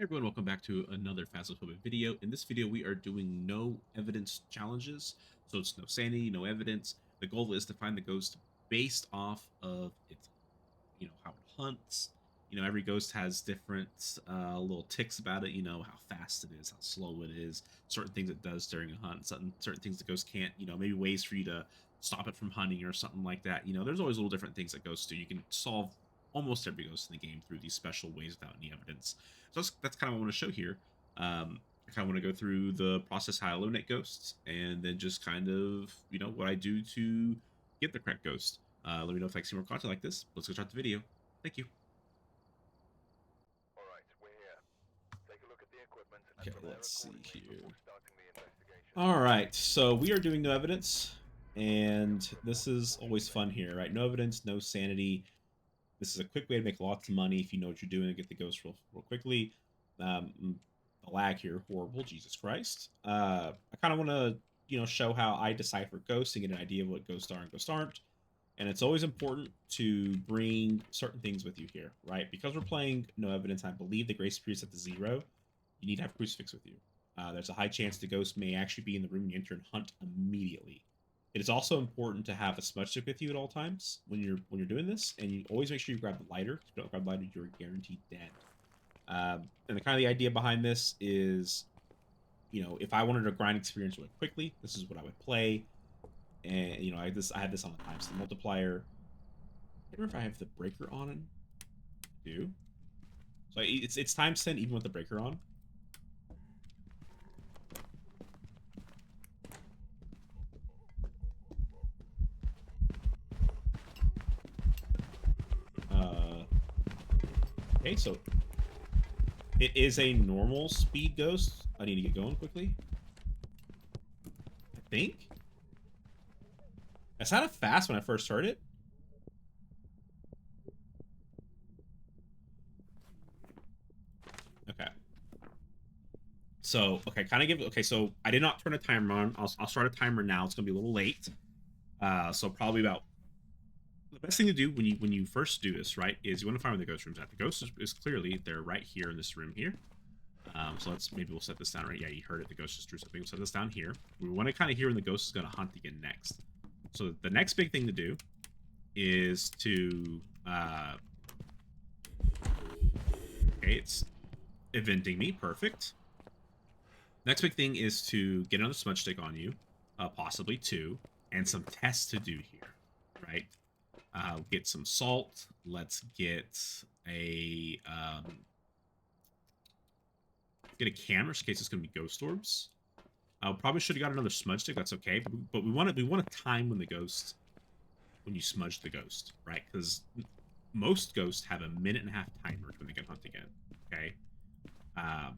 Hey everyone, welcome back to another Phasmophobia video. In this video, we are doing no evidence challenges. So it's no sanity, no evidence. The goal is to find the ghost based off of its, how it hunts. Every ghost has different little ticks about it. How fast it is, how slow it is, certain things it does during a hunt, certain things the ghost can't. Maybe ways for you to stop it from hunting or something like that. There's always little different things that ghosts do. You can solve almost every ghost in the game through these special ways without any evidence. So that's kind of what I want to show here. I kind of want to go through the process how I eliminate ghosts, and then just kind of what I do to get the correct ghost. Let me know if I can see more content like this. Let's go start the video. Thank you. All right, we're here. Take a look at the equipment and Okay, prepare let's see accordingly here. before starting the investigation. All right, so we are doing no evidence, and this is always fun here, right? No evidence, no sanity. This is a quick way to make lots of money if you know what you're doing and get the ghost real quickly. The lag here, horrible, Jesus Christ. I kind of want to, show how I decipher ghosts and get an idea of what ghosts are and ghosts aren't. And it's always important to bring certain things with you here, right? Because we're playing no evidence, I believe the grace period is at the 0. You need to have crucifix with you. There's a high chance the ghost may actually be in the room when you enter and hunt immediately. It is also important to have a smudge stick with you at all times when you're doing this, and you always make sure you grab the lighter. If you don't grab the lighter, you're guaranteed dead. And the kind of the idea behind this is, if I wanted a grind experience really quickly, this is what I would play. And I had this on the times the multiplier. I don't remember if I have the breaker on. I do. So it's times 10 even with the breaker on. Uh, okay, so it is a normal speed ghost. I need to get going quickly. I think. I sounded fast when I first heard it. Okay. So, okay, okay, so I did not turn a timer on. I'll start a timer now. It's going to be a little late. So probably about the best thing to do when you first do this, right, is you want to find where the ghost room's at. The ghost is clearly they're right here in this room here. So maybe we'll set this down right. Yeah, you heard it. The ghost just drew something. We'll set this down here. We want to kind of hear when the ghost is going to hunt again next. So the next big thing to do is to okay, it's eventing me. Perfect. Next big thing is to get another smudge stick on you, possibly two, and some tests to do here, right? Get some salt. Let's get a camera in case it's going to be ghost orbs. Probably should have got another smudge stick. That's okay, but we want to time when you smudge the ghost, right? Because most ghosts have a minute and a half timer when they get hunt again. Okay. Um,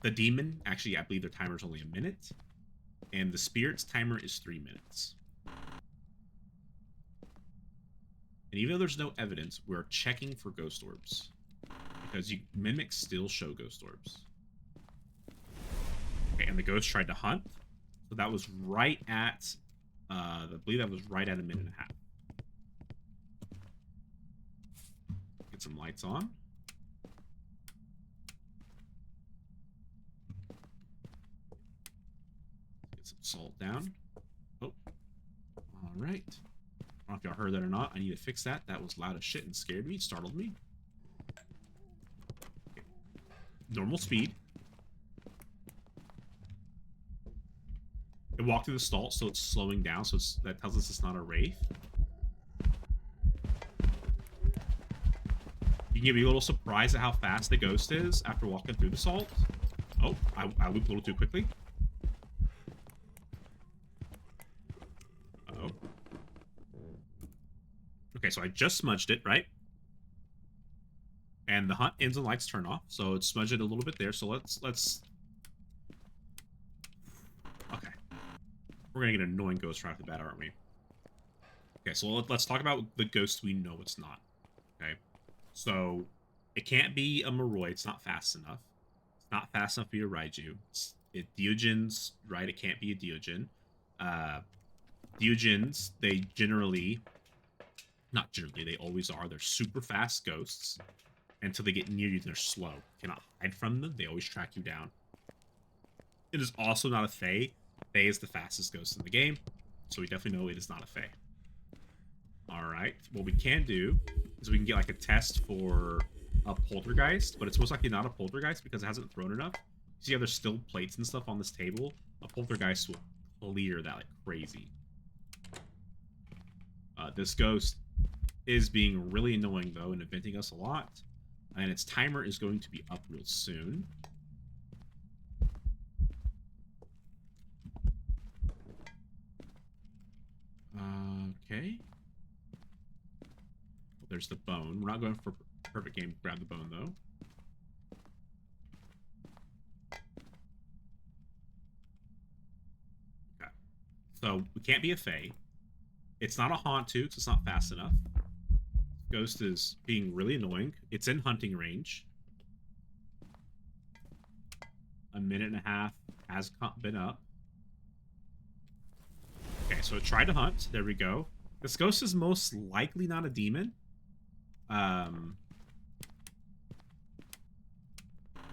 the demon actually, I believe their timer is only a minute, and the spirit's timer is 3 minutes. And even though there's no evidence, we're checking for ghost orbs because mimics still show ghost orbs. Okay, and the ghost tried to hunt, so that was right at, I believe that was right at a minute and a half. Get some lights on. Get some salt down. Oh, all right. I don't know if y'all heard that or not. I need to fix that. That was loud as shit and scared me, startled me. Okay. Normal speed. It walked through the stall, so it's slowing down. So that tells us it's not a wraith. You can be a little surprised at how fast the ghost is after walking through the salt. Oh, I looped a little too quickly. Uh-oh. Okay, so I just smudged it, right? And the hunt ends and lights turn off, so it's smudged it a little bit there. So let's. Okay, we're gonna get an annoying ghost right off the bat, aren't we? Okay, so let's talk about the ghost we know it's not. Okay, so it can't be a Moroi. It's not fast enough. It's not fast enough for you to ride you. Diogens, right? It can't be a Diogen. Uh, Diogens, not generally, they always are. They're super fast ghosts. until they get near you, they're slow. You cannot hide from them. They always track you down. It is also not a Fae. Fae is the fastest ghost in the game, so we definitely know it is not a Fae. Alright, what we can do is we can get like a test for a poltergeist, but it's most likely not a poltergeist because it hasn't thrown enough. See how there's still plates and stuff on this table? A poltergeist will clear that like crazy. This ghost is being really annoying though and inventing us a lot. And its timer is going to be up real soon. Okay. Well, there's the bone. We're not going for perfect game to grab the bone though. Okay. So we can't be a Fae. It's not a haunt too, because it's not fast enough. Ghost is being really annoying. It's in hunting range. A minute and a half has been up. Okay, so it tried to hunt. There we go. This ghost is most likely not a demon.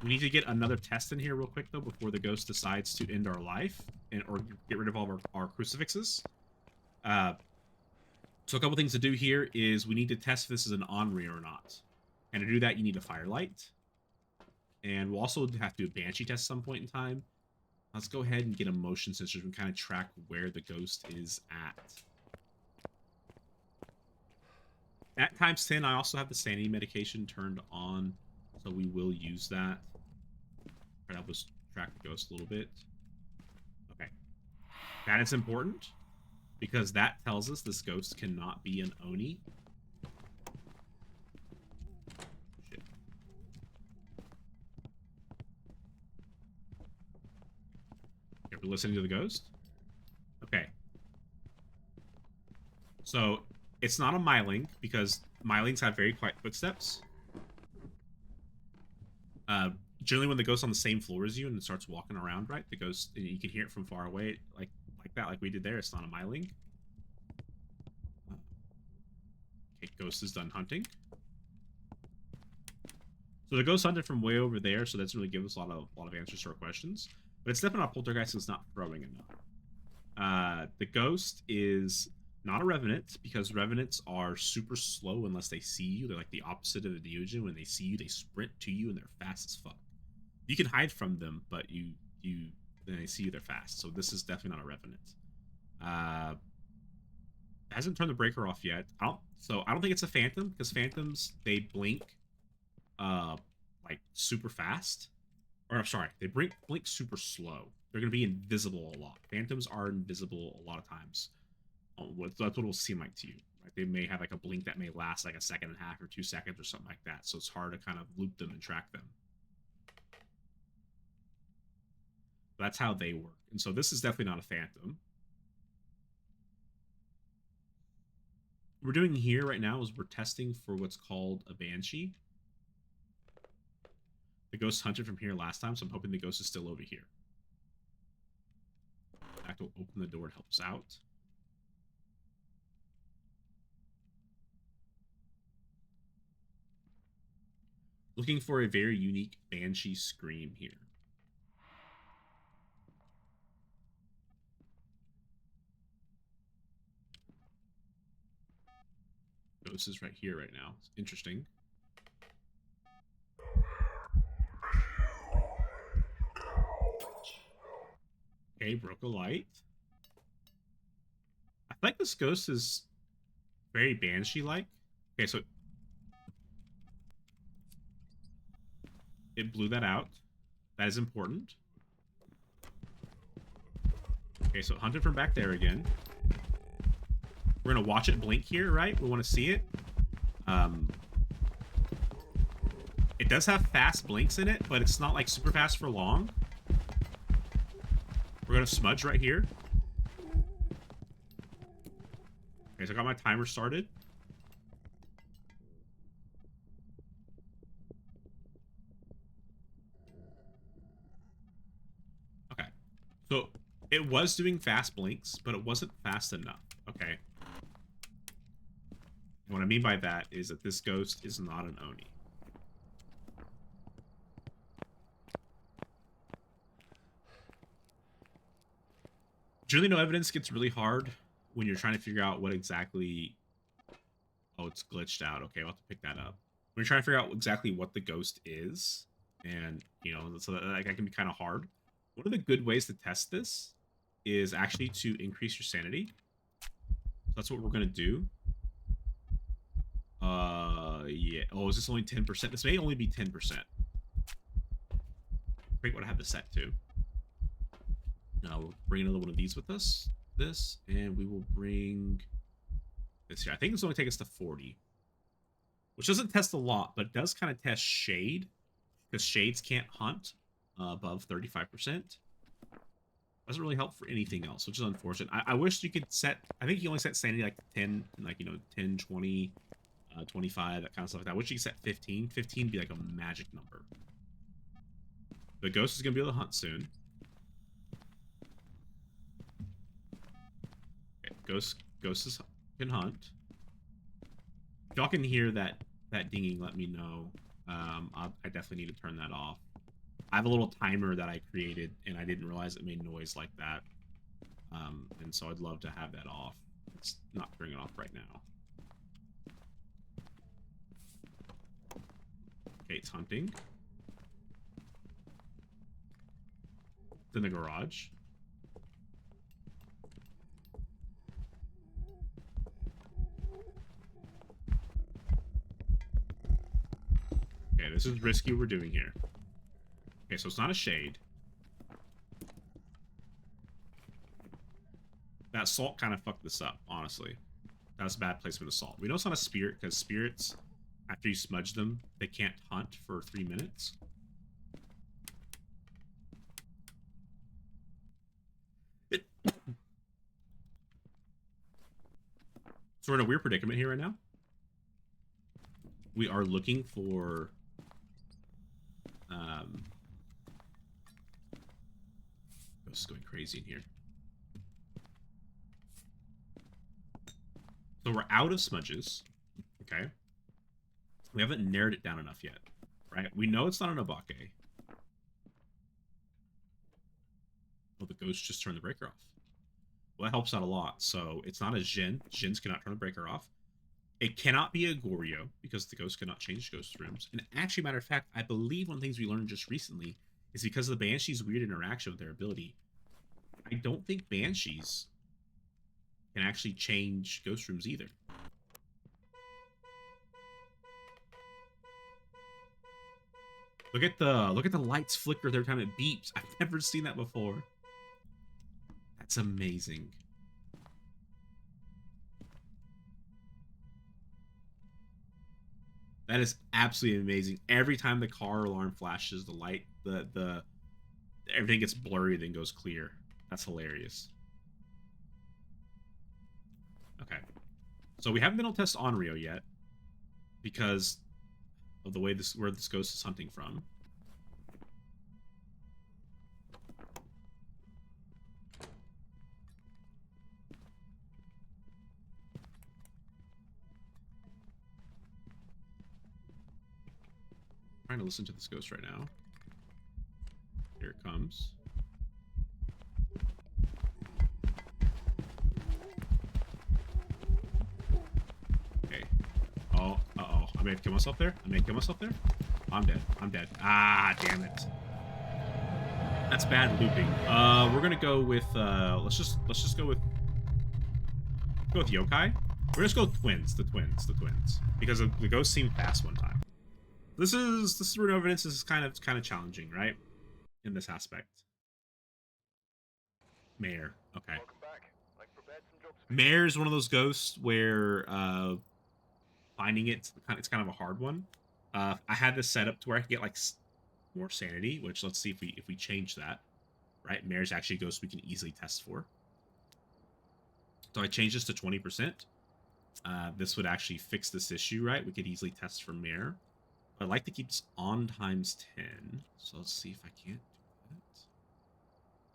We need to get another test in here real quick, though, before the ghost decides to end our life or get rid of all of our crucifixes. So a couple things to do here is we need to test if this is an Onry or not. And to do that, you need a firelight. And we'll also have to do a Banshee test at some point in time. Let's go ahead and get a motion sensor and kind of track where the ghost is at. At times 10, I also have the sanity medication turned on, so we will use that. Try to help us track the ghost a little bit. Okay. That is important, because that tells us this ghost cannot be an Oni. Shit. Okay, we're listening to the ghost? Okay. So, it's not a Myling, because Mylings have very quiet footsteps. Generally, when the ghost's on the same floor as you and it starts walking around, right? The ghost, and you can hear it from far away, like that, like we did there. It's not a Myling. Okay, ghost is done hunting. So the ghost hunted from way over there, so that's really give us a lot of answers to our questions. But it's definitely not poltergeist. It's not throwing enough. The ghost is not a revenant, because revenants are super slow unless they see you. They're like the opposite of a Neogen. When they see you, they sprint to you and they're fast as fuck. You can hide from them, but then they see you, they're fast. So this is definitely not a revenant. Hasn't turned the breaker off yet. I don't think it's a phantom, because phantoms, they blink like super fast. Or I'm sorry, they blink super slow. They're gonna be invisible a lot. Phantoms are invisible a lot of times. That's what it will seem like to you. Right? They may have like a blink that may last like a second and a half or 2 seconds or something like that. So it's hard to kind of loop them and track them. That's how they work. And so this is definitely not a phantom. What we're doing here right now is we're testing for what's called a Banshee. The ghost hunted from here last time, so I'm hoping the ghost is still over here. In fact, we'll open the door to help us out. Looking for a very unique Banshee scream here. Ghost is right here right now. It's interesting. Okay, broke a light. I think this ghost is very Banshee-like. Okay, so it blew that out. That is important. Okay, so it hunted from back there again. We're gonna watch it blink here, right? We want to see it. It does have fast blinks in it, but it's not like super fast for long. We're gonna smudge right here. Okay, so I got my timer started. Okay, so it was doing fast blinks, but it wasn't fast enough. Okay. And what I mean by that is that this ghost is not an Oni. Generally, no evidence gets really hard when you're trying to figure out what exactly. Oh, it's glitched out. Okay, I'll have to pick that up. When you're trying to figure out exactly what the ghost is, and so that can be kind of hard. One of the good ways to test this is actually to increase your sanity. So that's what we're gonna do. Yeah. Oh, is this only 10%? This may only be 10%. Great, what I have this set to. Now we'll bring another one of these with us. This, and we will bring this here. I think this will only take us to 40, which doesn't test a lot, but it does kind of test shade because shades can't hunt above 35%. Doesn't really help for anything else, which is unfortunate. I wish you could set. I think you only set sanity like 10, like 10, 20, 25, that kind of stuff like that. I wish you could set 15. 15 would be like a magic number. The ghost is gonna be able to hunt soon. Okay, ghosts can hunt. If y'all can hear that dinging, let me know. I definitely need to turn that off. I have a little timer that I created, and I didn't realize it made noise like that. And so I'd love to have that off. It's not turning it off right now. Okay, it's hunting. It's in the garage. Okay, this is risky what we're doing here. Okay, so it's not a shade. That salt kind of fucked this up, honestly. That was a bad placement of salt. We know it's not a spirit, because spirits, after you smudge them, they can't hunt for 3 minutes. So we're in a weird predicament here right now. We are looking for... This is going crazy in here. So we're out of smudges. Okay. We haven't narrowed it down enough yet. Right? We know it's not an Abake. Oh, the ghost just turned the breaker off. Well, that helps out a lot. So it's not a Jin. Jins cannot turn the breaker off. It cannot be a Goryo, because the ghost cannot change ghost rooms. And actually, matter of fact, I believe one of the things we learned just recently is because of the Banshee's weird interaction with their ability. I don't think Banshees can actually change ghost rooms either. Look at the lights flicker every time it beeps. I've never seen that before. That's amazing. That is absolutely amazing. Every time the car alarm flashes, the light, the everything gets blurry, then goes clear. That's hilarious. Okay. So we haven't been able to test Onryo yet because of the way where this ghost is hunting from. I'm trying to listen to this ghost right now. Here it comes. Okay. Oh, uh-oh. I may have killed myself there. I'm dead. I'm dead. Ah, damn it. That's bad looping. We're gonna go with let's just go with yokai. We're just go twins, the twins, because the ghost seemed fast one time. This is root evidence. This is kind of challenging, right? In this aspect. Mayor. Okay. Welcome back. I prepared some jobs for you. Mayor is one of those ghosts where finding it's kind of a hard one. I had this set up to where I could get like more sanity, which let's see if we change that. Right, Mayor's actually a ghost we can easily test for. So I changed this to 20%. This would actually fix this issue, right? We could easily test for Mayor. But I'd like to keep this on times 10. So let's see if I can't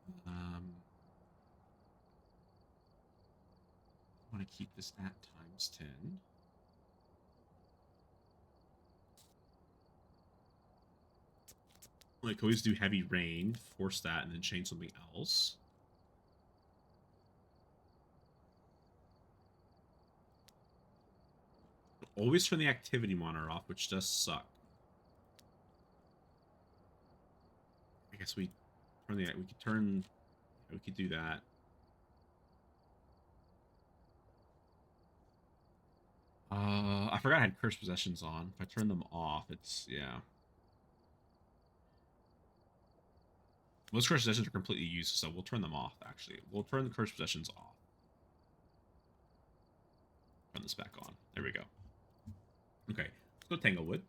do that. I want to keep this at times 10. Like always do heavy rain, force that, and then change something else. always turn the activity monitor off, which does suck. I guess we could do that. I forgot I had cursed possessions on. If I turn them off, yeah. Most cursed possessions are completely useless, so we'll turn them off, actually. We'll turn the cursed possessions off. Turn this back on. There we go. Okay, let's go Tanglewood.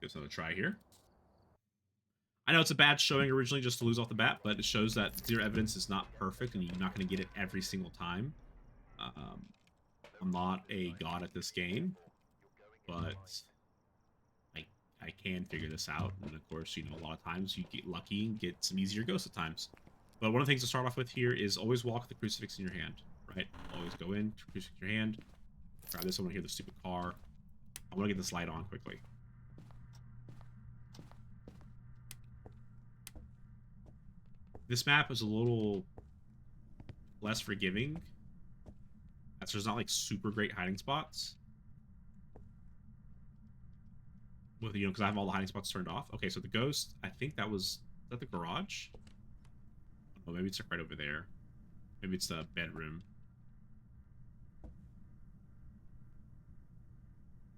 Give us another try here. I know it's a bad showing originally just to lose off the bat, but it shows that zero evidence is not perfect and you're not going to get it every single time. I'm not a god at this game, but I can figure this out. And of course, a lot of times you get lucky and get some easier ghosts at times. But one of the things to start off with here is always walk the crucifix in your hand, right? Always go in, crucifix in your hand. Grab this, I want to hear the stupid car. I want to get this light on quickly. This map is a little less forgiving. So there's not like super great hiding spots. With because I have all the hiding spots turned off. Okay, so the ghost, I think is that the garage? Oh, maybe it's right over there. Maybe it's the bedroom.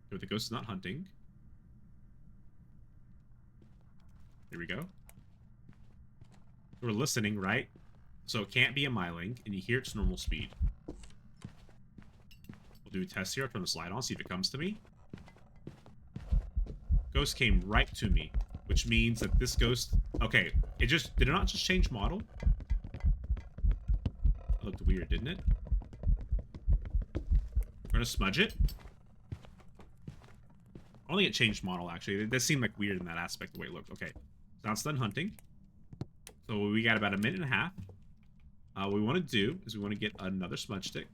But the ghost is not hunting. Here we go. We're listening, right? So it can't be a Mylink, and you hear its normal speed. We'll do a test here. I'll turn this light on, see if it comes to me. Ghost came right to me, which means that this ghost... Okay, did it not just change model? That looked weird, didn't it? We're gonna smudge it. I don't think it changed model, actually. It does seem like weird in that aspect, the way it looked. Okay, so now it's done hunting. So we got about a minute and a half. What we want to do is we want to get another smudge stick.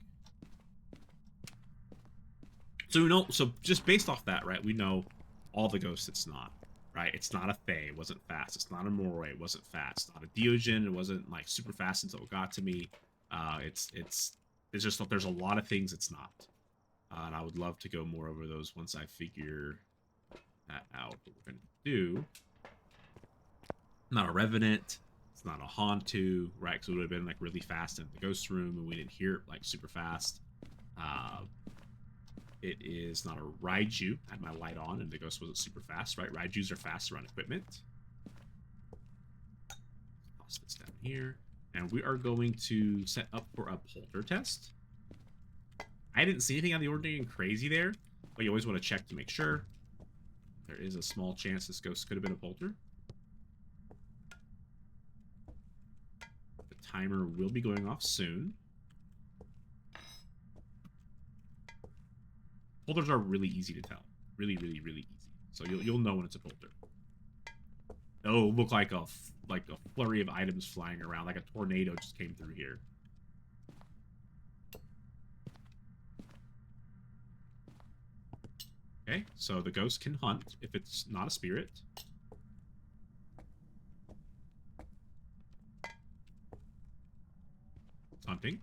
So just based off that, right, we know all the ghosts it's not, right? It's not a Fae, it wasn't fast. It's not a Moroi, it wasn't fast. It's not a Diogen, it wasn't like super fast until it got to me. It's just there's a lot of things it's not. And I would love to go more over those once I figure that out. What we're gonna do. Not a Revenant. It's not a Hantu, right? Because it would have been like really fast in the ghost room and we didn't hear it like super fast. It is not a Raiju. I had my light on and the ghost wasn't super fast, right? Raijus are fast around equipment. Toss this down here. And we are going to set up for a polter test. I didn't see anything out of the ordinary and crazy there, but you always want to check to make sure. There is a small chance this ghost could have been a polter. The timer will be going off soon. Polters are really easy to tell. Really, really, really easy. So you'll know when it's a polter. It'll look like a flurry of items flying around, like a tornado just came through here. Okay, so the ghost can hunt if it's not a spirit. It's hunting.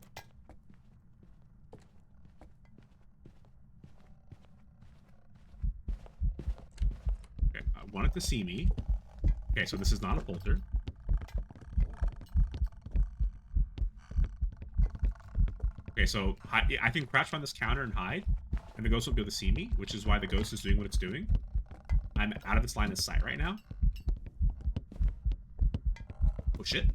Okay, I want it to see me. Okay, so this is not a polter. Okay, so I can crouch behind this counter and hide, and the ghost won't be able to see me, which is why the ghost is doing what it's doing. I'm out of its line of sight right now. Oh, shit.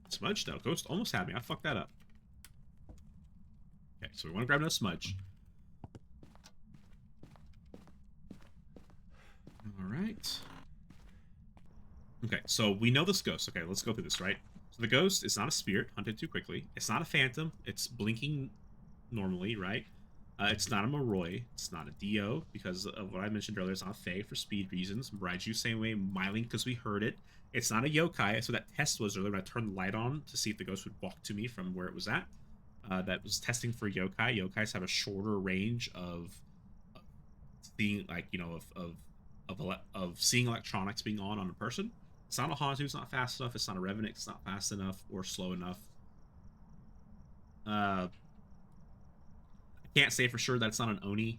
Smudge, though. Ghost almost had me. I fucked that up. Okay, so we want to grab another smudge. Alright. Okay, so we know this ghost. Okay, let's go through this, right? So the ghost is not a spirit, hunted too quickly. It's not a phantom. It's blinking normally, right? It's not a Moroi. It's not a Dio, because of what I mentioned earlier. It's not a Fae for speed reasons. Raiju, same way. Mylink, because we heard it. It's not a Yokai. So that test was earlier when I turned the light on to see if the ghost would walk to me from where it was at. That was testing for Yokai. Yokais have a shorter range of seeing, like, of seeing electronics being on a person. It's not a Hantu. It's not fast enough. It's not a Revenant. It's not fast enough or slow enough. I Can't say for sure that it's not an Oni.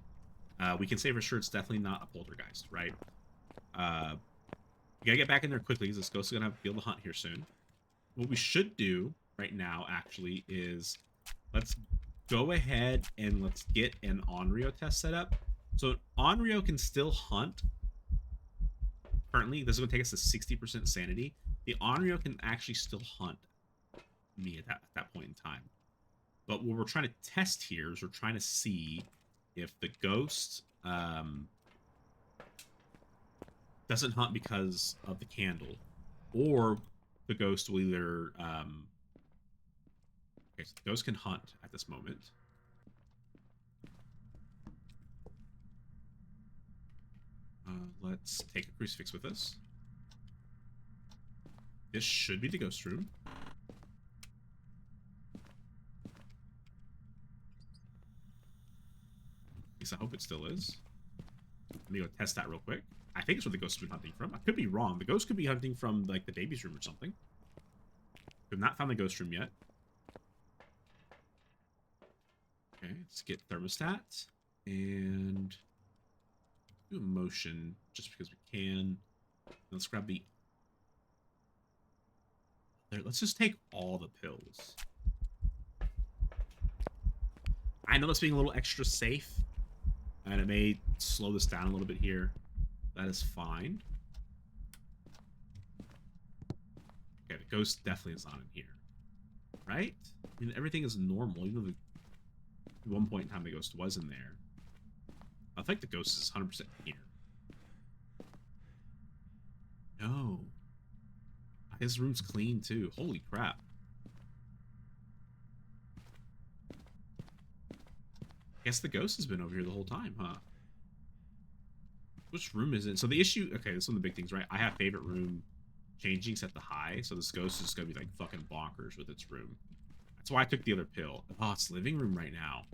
We can say for sure it's definitely not a poltergeist, right? You gotta get back in there quickly because this ghost is gonna be able to hunt here soon. What we should do right now, actually, is let's go ahead and let's get an Onryo test set up. So Onryo can still hunt. Currently, this is going to take us to 60% sanity. The Onryo can actually still hunt me at that point in time. But what we're trying to test here is we're trying to see if the ghost doesn't hunt because of the candle, or the ghost will either... okay, so the ghost can hunt at this moment. Let's take a crucifix with us. This should be the ghost room. At least I hope it still is. Let me go test that real quick. I think it's where the ghost has been hunting from. I could be wrong. The ghost could be hunting from, like, the baby's room or something. We have not found the ghost room yet. Okay, let's get thermostat. And do a motion just because we can. Let's grab the... There, let's just take all the pills. I know that's being a little extra safe, and it may slow this down a little bit here. That is fine. Okay, the ghost definitely is not in here. Right? I mean, everything is normal, even though at one point in time the ghost was in there. I think the ghost is 100% here. No. His room's clean, too. Holy crap. Guess the ghost has been over here the whole time, huh? Which room is it? So the issue... Okay, this is one of the big things, right? I have favorite room changing set to high, so this ghost is going to be, like, fucking bonkers with its room. That's why I took the other pill. Oh, it's living room right now.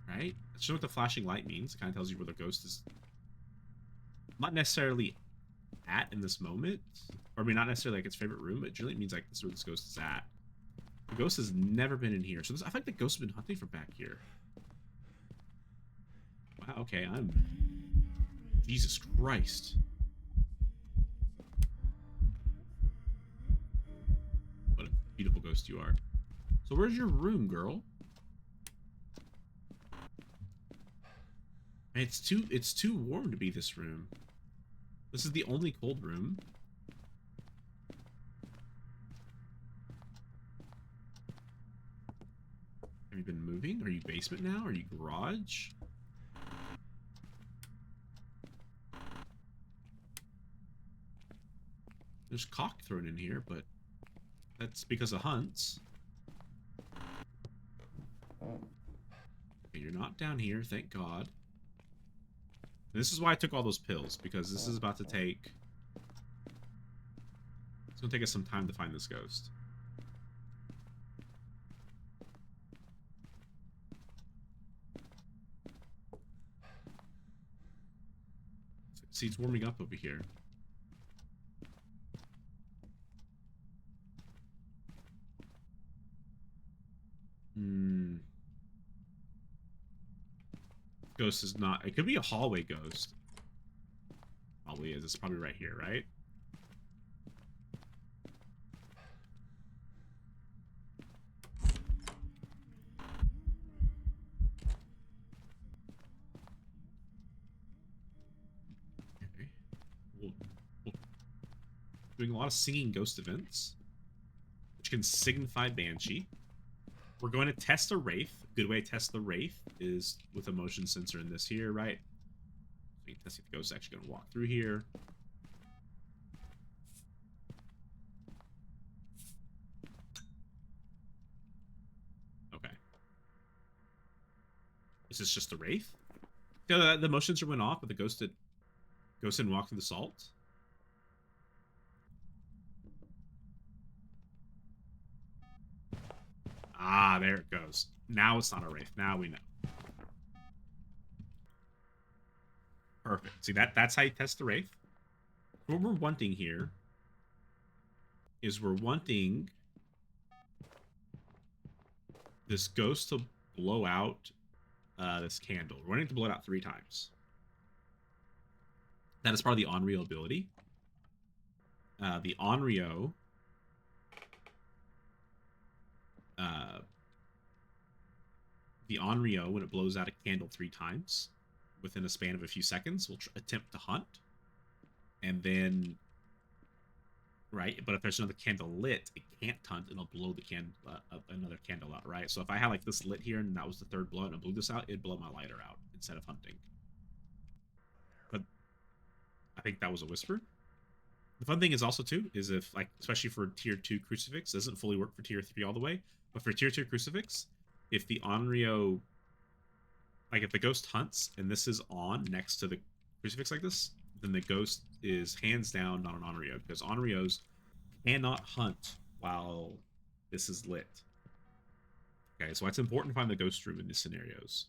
Right? That's what the flashing light means. It kind of tells you where the ghost is. Not necessarily at in this moment. Or, I mean, not necessarily, like, its favorite room, but generally it means, like, this is where this ghost is at. The ghost has never been in here. So this, I think the ghost has been hunting from back here. Wow, okay, I'm... Jesus Christ. What a beautiful ghost you are. So where's your room, girl? It's too warm to be this room. This is the only cold room. Have you been moving? Are you basement now? Are you garage? There's cock thrown in here, but that's because of hunts. Okay, you're not down here, thank God. And this is why I took all those pills, because this is about to take... It's going to take us some time to find this ghost. See, it's warming up over here. Ghost is not... It could be a hallway ghost. Probably is. It's probably right here, right? Okay. We'll doing a lot of singing ghost events, which can signify Banshee. We're going to test a Wraith. A good way to test the Wraith is with a motion sensor in this here, right? So you can test if the ghost is actually going to walk through here. Okay. Is this just the Wraith? Yeah, the motion sensor went off, but the ghost didn't walk through the salt. Ah, there it goes. Now it's not a Wraith. Now we know. Perfect. See, that's how you test the Wraith. What we're wanting here is we're wanting this ghost to blow out this candle. We're wanting to blow it out 3 times. That is part of the Onryo ability. The Onryo when it blows out a candle 3 times within a span of a few seconds, will attempt to hunt. And then, right, but if there's another candle lit, it can't hunt, and it'll blow the another candle out, right? So if I had like this lit here and that was the 3rd blow and I blew this out, it'd blow my lighter out instead of hunting. But I think that was a whisper. The fun thing is also too is if, like, especially for tier 2 crucifix, doesn't fully work for tier 3 all the way, but for tier 2 crucifix, if the Onryo, like if the ghost hunts and this is on next to the crucifix like this, then the ghost is hands down not an Onryo, because Onryos cannot hunt while this is lit. Okay, so it's important to find the ghost room in these scenarios.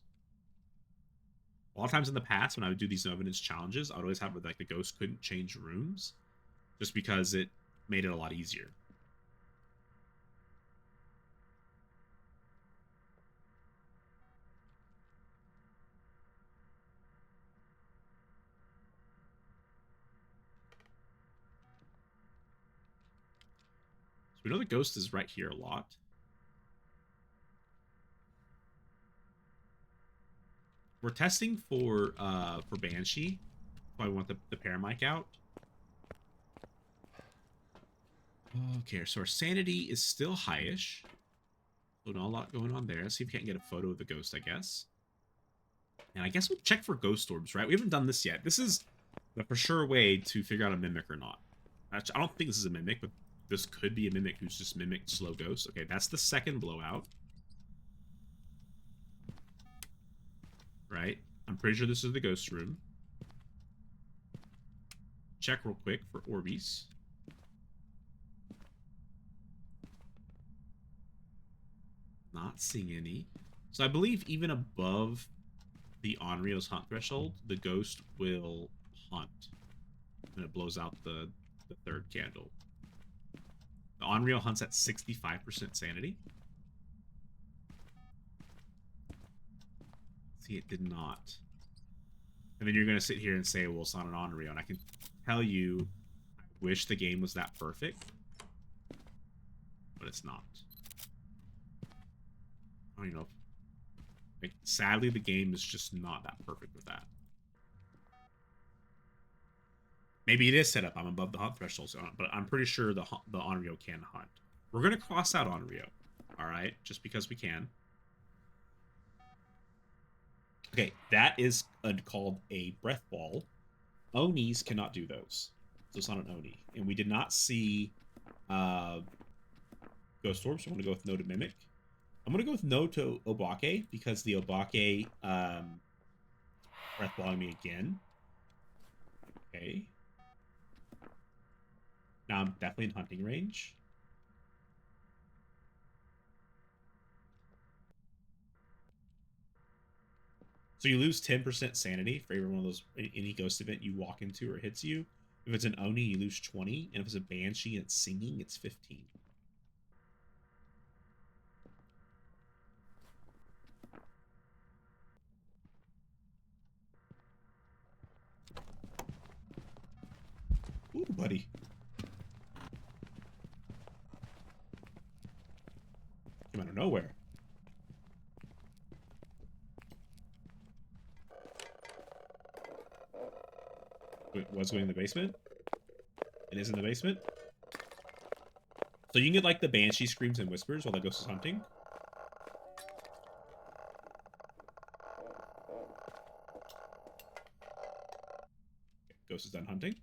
A lot of times in the past, when I would do these no evidence challenges, I would always have like the ghost couldn't change rooms, just because it made it a lot easier. So we know the ghost is right here a lot. We're testing for Banshee. So I want the paramic out. Okay, so our sanity is still highish. So not a lot going on there. Let's see if we can't get a photo of the ghost, I guess. And I guess we'll check for ghost orbs, right? We haven't done this yet. This is the for sure way to figure out a mimic or not. Actually, I don't think this is a mimic, but this could be a mimic who's just mimicked slow ghosts. Okay, that's the 2nd blowout. Right? I'm pretty sure this is the ghost room. Check real quick for Orbeez. Not seeing any. So I believe even above the Onryo's hunt threshold, the ghost will hunt when it blows out the 3rd candle. The Onryo hunts at 65% sanity. See, it did not. And then you're going to sit here and say, well, it's not an Onryo. And I can tell you, I wish the game was that perfect. But it's not. I don't even know. Like, sadly, the game is just not that perfect with that. Maybe it is set up. I'm above the hunt threshold, but I'm pretty sure the Onryo can hunt. We're going to cross out Onryo. Alright? Just because we can. Okay, that is called a breath ball. Onis cannot do those. So it's not an Oni. And we did not see Ghost Orb, so I'm going to go with no to Mimic. I'm going to go with no to Obake, because the Obake breath balling me again. Okay. Now I'm definitely in hunting range. So you lose 10% sanity for every one of those, any ghost event you walk into or hits you. If it's an Oni, you lose 20. And if it's a Banshee and it's singing, it's 15. Ooh, buddy. Came out of nowhere. Wait, what's going in the basement? It is in the basement? So you can get, like, the Banshee screams and whispers while the ghost is hunting. Okay, ghost is done hunting.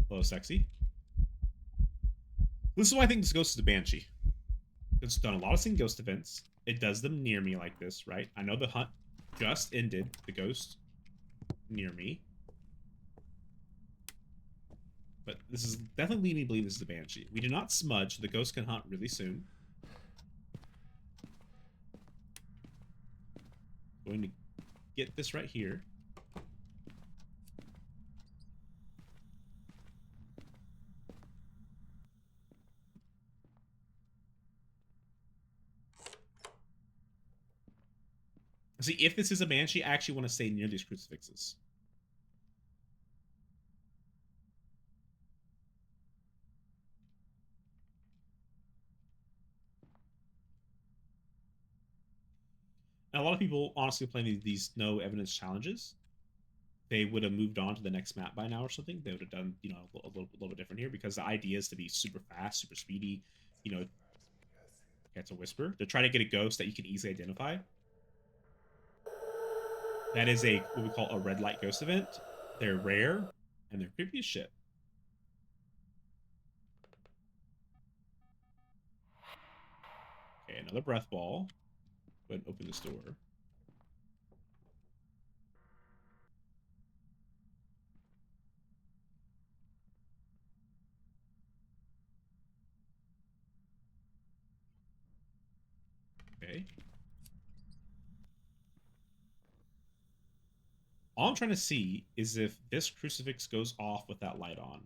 Hello, sexy. This is why I think this ghost is a Banshee. It's done a lot of single ghost events. It does them near me like this, right? I know the hunt just ended. The ghost near me. But this is definitely leading me to believe this is a Banshee. We do not smudge. The ghost can hunt really soon. Going to get this right here. See, if this is a banshee, I actually want to stay near these crucifixes. And a lot of people honestly playing these no evidence challenges, they would have moved on to the next map by now or something. They would have done, you know, a little bit different here because the idea is to be super fast, super speedy, you know. It's a whisper to try to get a ghost that you can easily identify. That is a what we call a red light ghost event. They're rare and they're creepy as shit. Okay, another breath ball. Go ahead and open this door. Okay. All I'm trying to see is if this crucifix goes off with that light on.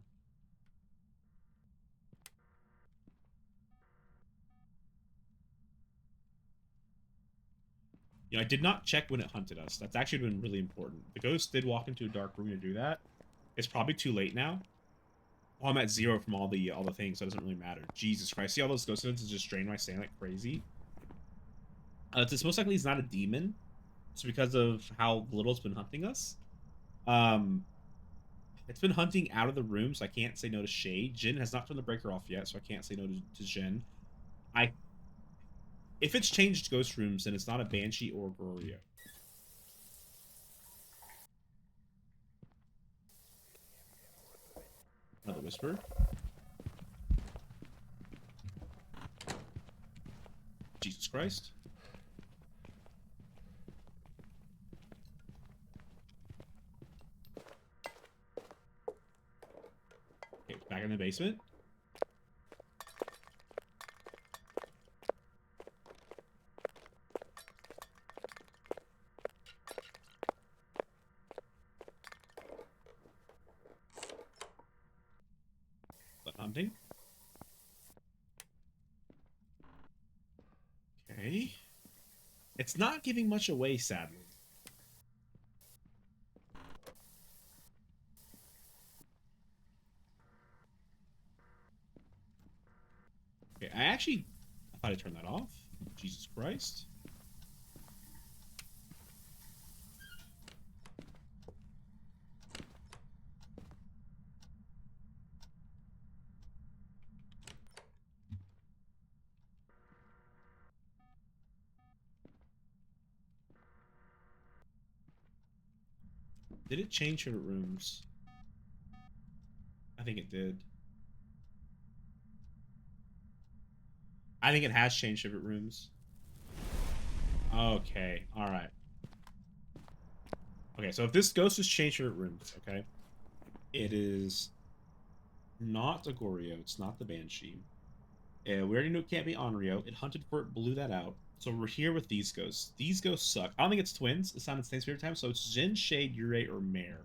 You know, I did not check when it hunted us. That's actually been really important. The ghost did walk into a dark room to do that. It's probably too late now. Oh, I'm at 0 from all the things, so it doesn't really matter. Jesus Christ. See all those ghost events just drain my sand like crazy? It's most likely he's not a demon. It's because of how little it's been hunting us. It's been hunting out of the room, so I can't say no to Shade. Jin has not turned the breaker off yet, so I can't say no to Jin. If it's changed ghost rooms, then it's not a Banshee or a Gorio. Another Whisper. Jesus Christ. Okay, back in the basement. But hunting. Okay. It's not giving much away, sadly. Okay, I thought I turned that off. Jesus Christ. Did it change favorite rooms? I think it did. I think it has changed favorite rooms. Okay, alright. Okay, so if this ghost has changed favorite rooms, okay, it is not a Gorio, it's not the Banshee. We already know it can't be Onryo. It hunted for it, blew that out. So we're here with these ghosts. These ghosts suck. I don't think it's twins. It's not its name's favorite time, so it's Jin, Shade, Yurei, or Mare.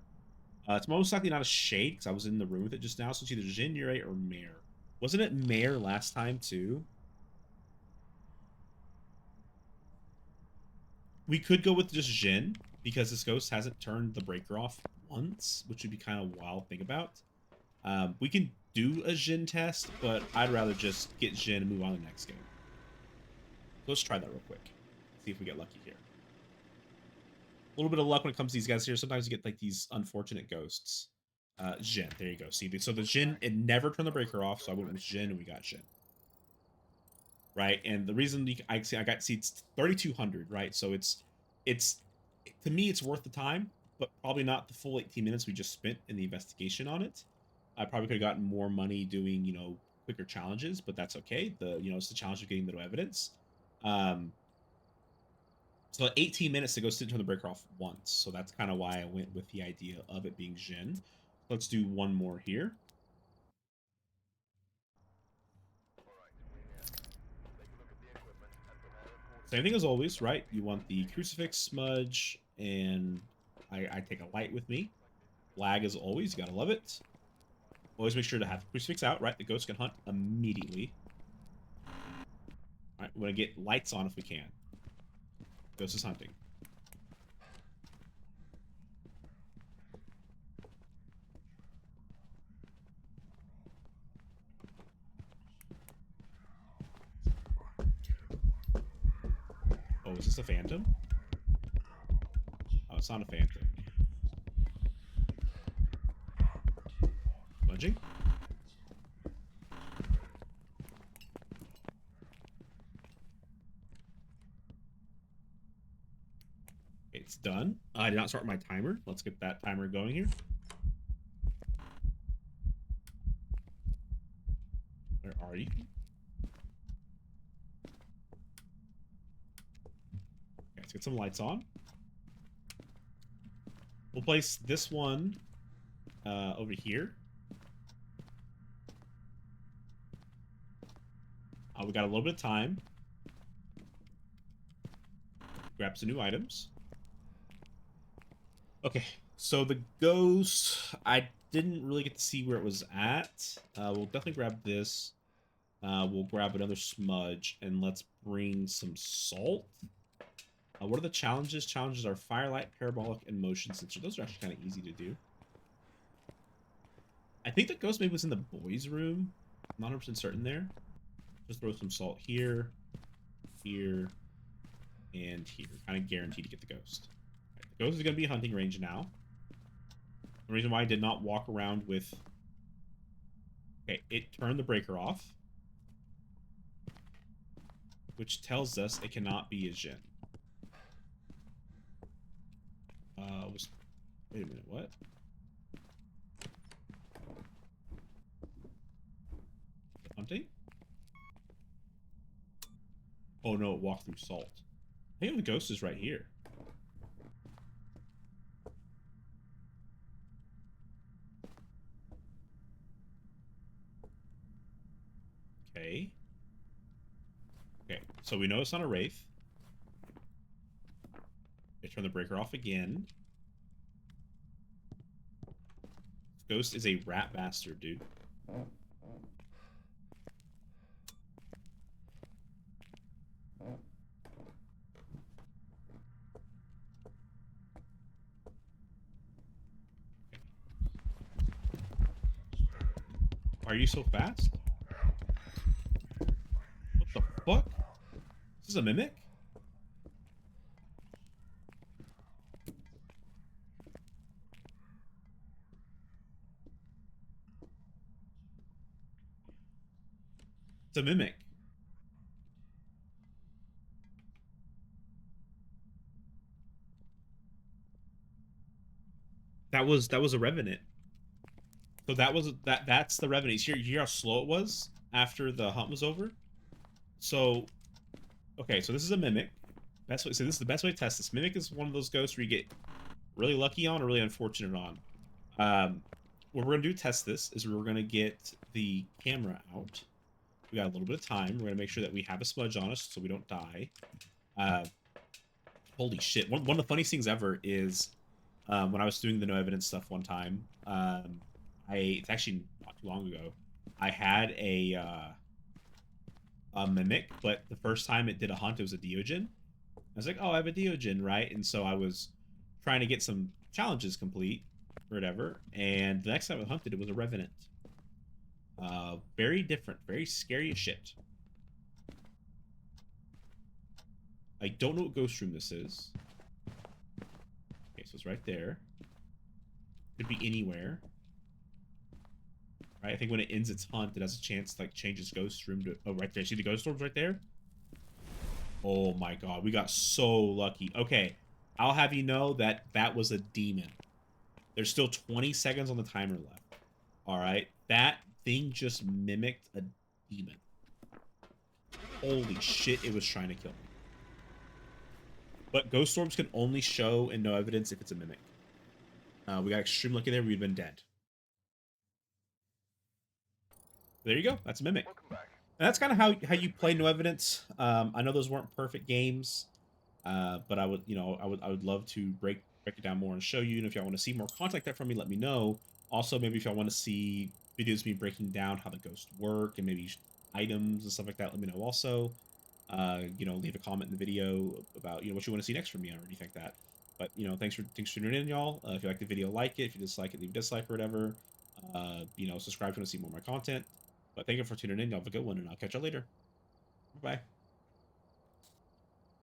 It's most likely not a Shade, because I was in the room with it just now, so it's either Jin, Yurei, or Mare. Wasn't it Mare last time, too? We could go with just Jin, because this ghost hasn't turned the breaker off once, which would be kind of wild to think about. We can do a Jin test, but I'd rather just get Jin and move on to the next game. Let's try that real quick. See if we get lucky here. A little bit of luck when it comes to these guys here. Sometimes you get like these unfortunate ghosts. Jin, there you go. See, so the Jin, it never turned the breaker off, so I went with Jin and we got Jin. Right, and the reason I got seats 3,200, right? So it's to me it's worth the time, but probably not the full 18 minutes we just spent in the investigation on it. I probably could have gotten more money doing, you know, quicker challenges, but that's okay. It's the challenge of getting the no evidence. So 18 minutes to go sit and turn the breaker off once. So that's kind of why I went with the idea of it being Jin. Let's do one more here. Same thing as always, right? You want the crucifix smudge, and I take a light with me. Lag as always, you gotta love it. Always make sure to have the crucifix out, right? The ghost can hunt immediately. Alright, we want to get lights on if we can. Ghost is hunting. Oh, is this a phantom? Oh, it's not a phantom. Smudging? It's done. I did not start my timer. Let's get that timer going here. Where are you? Okay, let's get some lights on. We'll place this one over here. We got a little bit of time. Grab some new items. Okay, so the ghost, I didn't really get to see where it was at. We'll definitely grab this. We'll grab another smudge, and let's bring some salt. What are the challenges? Challenges are firelight, parabolic, and motion sensor. Those are actually kind of easy to do. I think the ghost maybe was in the boys' room. I'm not 100% certain there. Just throw some salt here, here, and here. Kind of guaranteed to get the ghost. Right, the ghost is going to be hunting range now. The reason why I did not walk around with... Okay, it turned the breaker off. Which tells us it cannot be a Jinn. Wait a minute, what? Hunting? Oh no, it walked through salt. I think the ghost is right here. Okay. Okay, so we know it's not a wraith. They turn the breaker off again. Ghost is a rat bastard, dude. Are you so fast? What the fuck? Is this a mimic? It's a mimic. That was a revenant. So that's the revenant. You hear how slow it was after the hunt was over? So okay, so this is a mimic. So this is the best way to test this. Mimic is one of those ghosts where you get really lucky on or really unfortunate on. What we're gonna do to test this is we're gonna get the camera out. We got a little bit of time. We're gonna make sure that we have a smudge on us so we don't die. Holy shit! One of the funniest things ever is when I was doing the no evidence stuff one time. It's actually not too long ago. I had a mimic, but the first time it did a hunt, it was a Diogen. I was like, oh, I have a Diogen, right? And so I was trying to get some challenges complete or whatever. And the next time I hunted, it was a Revenant. Very different, very scary as shit. I don't know what ghost room this is. Okay, so it's right there. Could be anywhere. Right, I think when it ends its hunt, it has a chance to like change its ghost room to... Oh, right there. See the ghost orbs right there? Oh my god, we got so lucky. Okay, I'll have you know that that was a demon. There's still 20 seconds on the timer left. Alright, that thing just mimicked a demon. Holy shit, it was trying to kill me. But ghost orbs can only show in no evidence if it's a mimic. We got extreme lucky there, we'd been dead. There you go, that's a mimic. Welcome back. And that's kind of how you play no evidence. I know those weren't perfect games, but I would love to break it down more and show you. And if y'all want to see more content like that from me, let me know. Also, maybe if y'all want to see videos of me breaking down how the ghosts work and maybe items and stuff like that, let me know. Also, leave a comment in the video about what you want to see next from me or anything like that. But thanks for tuning in, y'all. If you like the video, like it. If you dislike it, leave a dislike or whatever. Subscribe if you want to see more of my content. But thank you for tuning in. Y'all have a good one, and I'll catch y'all later. Bye.